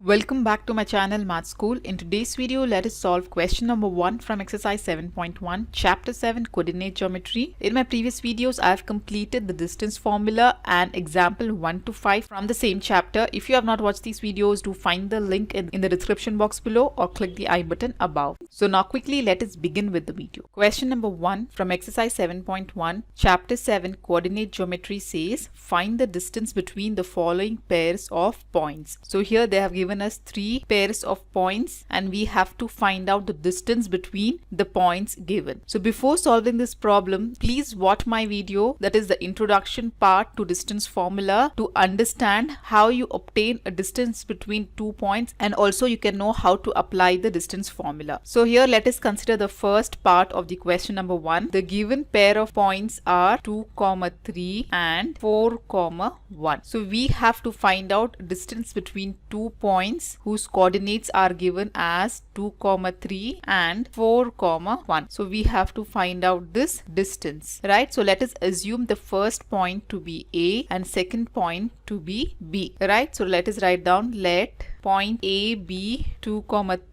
Welcome back to my channel Math School. In today's video, let us solve question number 1 from exercise 7.1, chapter 7, coordinate geometry. In my previous videos, I have completed the distance formula and example 1 to 5 from the same chapter. If you have not watched these videos, do find the link in the description box below or click the I button above. So now quickly let us begin with the video. Question number 1 from exercise 7.1, chapter 7, coordinate geometry says, find the distance between the following pairs of points. So here they have given us 3 pairs of points and we have to find out the distance between the points given. So before solving this problem, please watch my video, that is the introduction part to distance formula, to understand how you obtain a distance between 2 points, and also you can know how to apply the distance formula. So here let us consider the first part of the question number 1. The given pair of points are 2, 3 and 4, 1. So we have to find out distance between 2 points whose coordinates are given as 2, 3 and 4, 1. So we have to find out this distance, right? So let us assume the first point to be A and second point to be B, right? So let us write down, let point A be 2,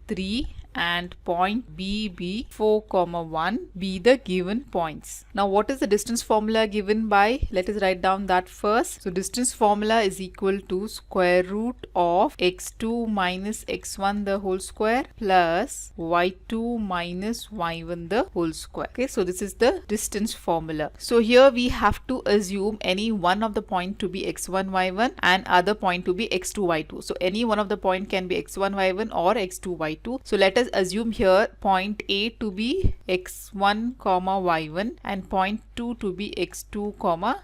3 and point B be 4, 1 be the given points. Now what is the distance formula given by? Let us write down that first. So distance formula is equal to square root of x2 minus x1 the whole square plus y2 minus y1 the whole square. Okay, so this is the distance formula. So here we have to assume any one of the point to be x1 y1 and other point to be x2 y2. So any one of the point can be x1 y1 or x2 y2. So let us assume here point A to be x1 y1 and point 2 to be x2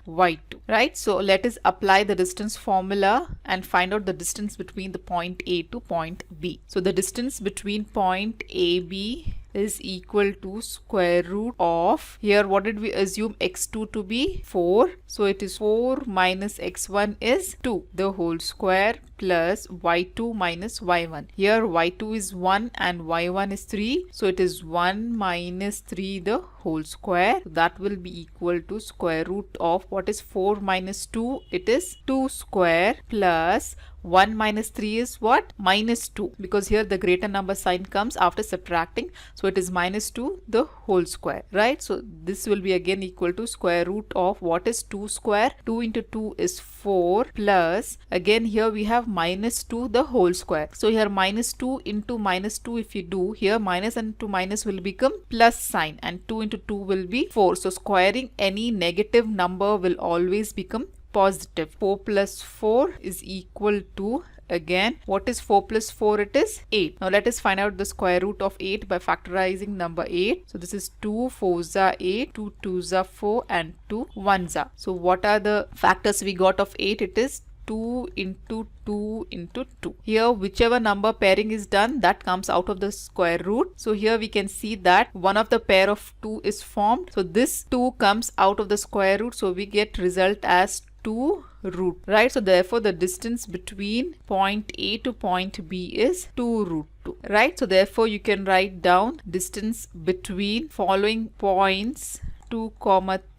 y2, right? So let us apply the distance formula and find out the distance between the point A to point B. So the distance between point AB is equal to square root of, here what did we assume, x2 to be 4, so it is 4 minus x1 is 2 the whole square plus y2 minus y1. Here y2 is 1 and y1 is 3, so it is 1 minus 3 the whole square. That will be equal to square root of, what is 4 minus 2, it is 2 square plus 1 minus 3 is what? Minus 2, because here the greater number sign comes after subtracting, so it is minus 2 the whole square, right? So this will be again equal to square root of, what is 2 square? 2 into 2 is 4 plus, again here we have minus 2 the whole square. So here minus 2 into minus 2, if you do, here minus and to minus will become plus sign and 2 into 2 will be 4. So squaring any negative number will always become positive. 4 plus 4 is equal to, again what is 4 plus 4? It is 8. Now let us find out the square root of 8 by factorizing number 8. So this is 2 4s are 8, 2 2s are 4 and 2 1s are. So what are the factors we got of 8? It is 2 into 2 into 2. Here whichever number pairing is done, that comes out of the square root. So here we can see that one of the pair of 2 is formed. So this 2 comes out of the square root. So we get result as 2 root, right? So therefore the distance between point A to point B is 2 root 2, right? So therefore you can write down distance between following points 2,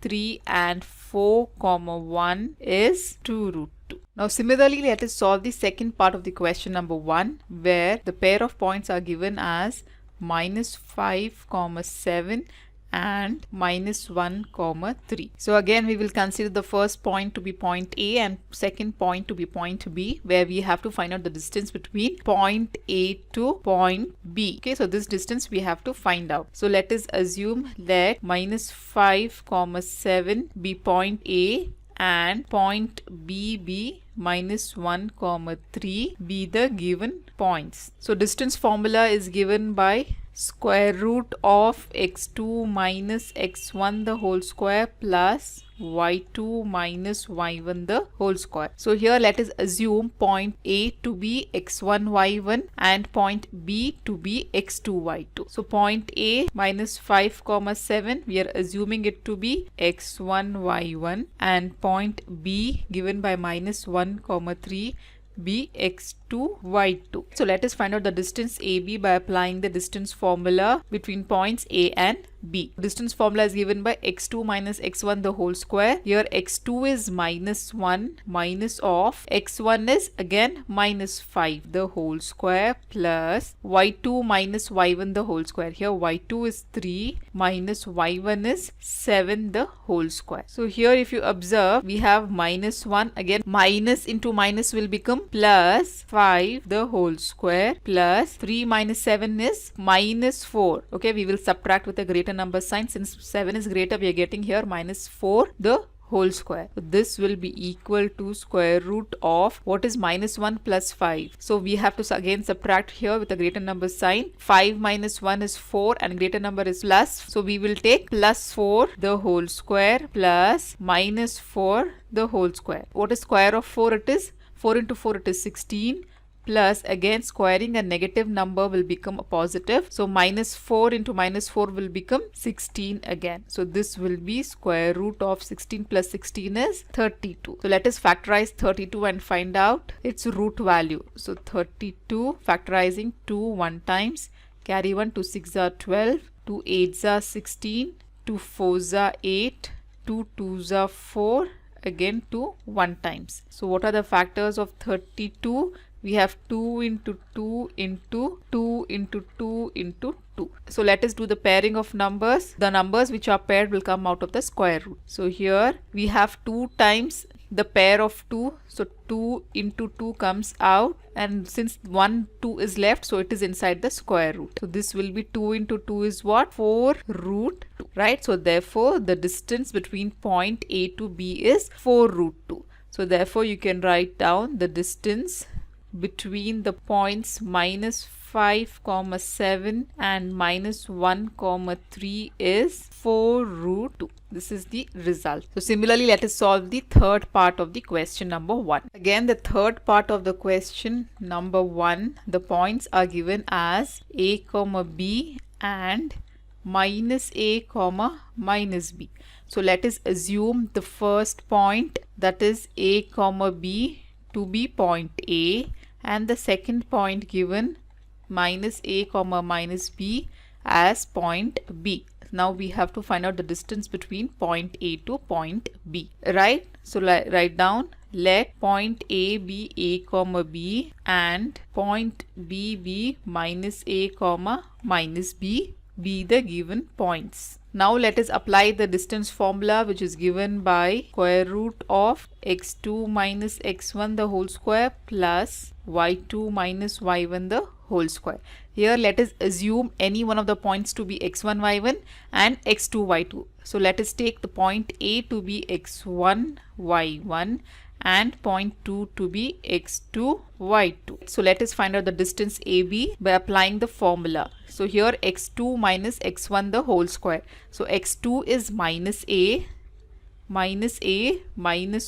3 and 4, 1 is 2 root 2. Now similarly, let us solve the second part of the question number 1, where the pair of points are given as minus 5, 7 and minus 1, 3. So again we will consider the first point to be point A and second point to be point B, where we have to find out the distance between point A to point B. Okay, so this distance we have to find out. So let us assume that minus 5, 7 be point A and point B be minus 1, 3 be the given points. So distance formula is given by square root of x2 minus x1 the whole square plus y2 minus y1 the whole square. So here let us assume point A to be x1 y1 and point B to be x2 y2. So point A minus 5, 7 we are assuming it to be x1 y1 and point B given by minus 1, 3 be x2 y2. So let us find out the distance AB by applying the distance formula between points A and b. Distance formula is given by x2 minus x1 the whole square. Here x2 is minus 1 minus of x1 is again minus 5 the whole square plus y2 minus y1 the whole square. Here y2 is 3 minus y1 is 7 the whole square. So here if you observe, we have minus 1, again minus into minus will become plus 5 the whole square plus 3 minus 7 is minus 4. Okay, we will subtract with a greater number sign. Since 7 is greater, we are getting here minus 4 the whole square. So this will be equal to square root of what is minus 1 plus 5. So we have to again subtract here with a greater number sign. 5 minus 1 is 4 and greater number is plus. So we will take plus 4 the whole square plus minus 4 the whole square. What is square of 4? It is 4 into 4, it is 16. Plus again squaring a negative number will become a positive. So minus 4 into minus 4 will become 16 again. So this will be square root of 16 plus 16 is 32. So let us factorize 32 and find out its root value. So 32 factorizing 2 1 times, carry 1, 2 6 are 12, 2 8 are 16, 2 4 are 8, 2 2 are 4, again 2 1 times. So what are the factors of 32? We have 2 into 2 into 2 into 2 into 2. So let us do the pairing of numbers. The numbers which are paired will come out of the square root. So here we have 2 times the pair of 2. So 2 into 2 comes out, and since 1 2 is left, so it is inside the square root. So this will be 2 into 2 is what? 4 root 2, right? So therefore the distance between point A to B is 4 root 2. So therefore you can write down the distance between the points minus 5 comma 7 and minus 1 comma 3 is 4 root 2. This is the result. So similarly, let us solve the third part of the question number 1. Again, the third part of the question number 1, the points are given as a comma b and minus a comma minus b. So let us assume the first point, that is a comma b, to be point A, and the second point given minus a comma minus b as point B. Now we have to find out the distance between point A to point B, right? So write down, let point A be a comma b and point B be minus a comma minus b be the given points. Now let us apply the distance formula, which is given by square root of x2 minus x1 the whole square plus y2 minus y1 the whole square. Here let us assume any one of the points to be x1 y1 and x2 y2. So let us take the point A to be x1 y1 and point 2 to be x2 y2. So let us find out the distance AB by applying the formula. So here x2 minus x1 the whole square. So x2 is minus a minus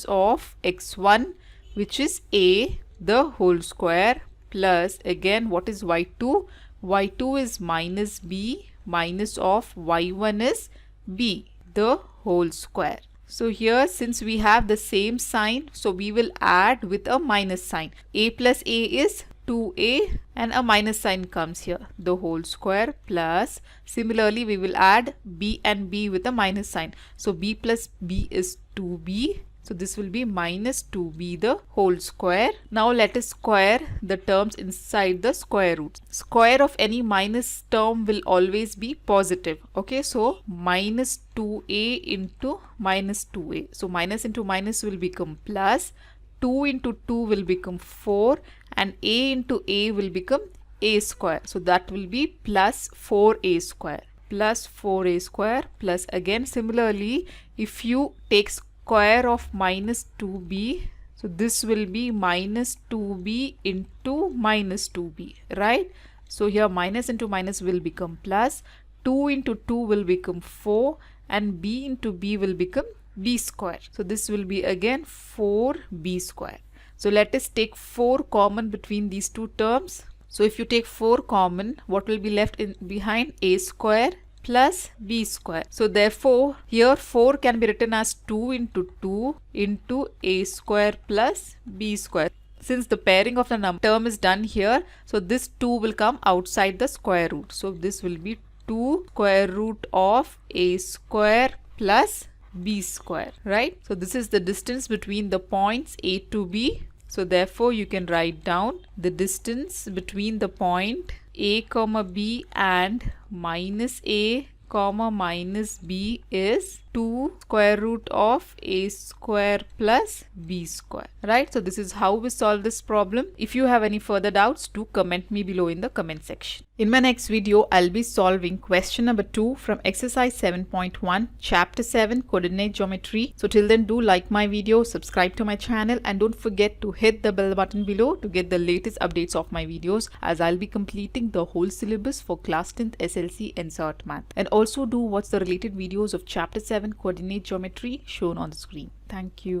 of x1, which is a the whole square, plus again what is y2? Y2 is minus b minus of y1 is b the whole square. So here since we have the same sign, so we will add with a minus sign. A plus a is 2a and a minus sign comes here, the whole square, plus similarly we will add b and b with a minus sign. So b plus b is 2b. So this will be minus 2b the whole square. Now let us square the terms inside the square root. Square of any minus term will always be positive. Okay, so minus 2a into minus 2a. So minus into minus will become plus. 2 into 2 will become 4 and a into a will become a square. So that will be plus 4a square. Plus 4a square plus again similarly if you take square of minus 2b, so this will be minus 2b into minus 2b, right? So here minus into minus will become plus, 2 into 2 will become 4 and b into b will become b square. So this will be again 4b square. So let us take 4 common between these two terms. So if you take 4 common, what will be left behind? A square plus b square. So therefore here 4 can be written as 2 into 2 into a square plus b square. Since the pairing of the term is done here, so this 2 will come outside the square root. So this will be 2 square root of a square plus b square, right? So this is the distance between the points A to B. So therefore you can write down the distance between the point A comma B and minus A comma minus B is 2 square root of a square plus b square, right? So this is how we solve this problem. If you have any further doubts, do comment me below in the comment section. In my next video, I'll be solving question number 2 from exercise 7.1 chapter 7 coordinate geometry. So till then, do like my video, subscribe to my channel, and don't forget to hit the bell button below to get the latest updates of my videos, as I'll be completing the whole syllabus for class 10th SLC NCERT Math. And also do watch the related videos of chapter 7 coordinate geometry shown on the screen. Thank you.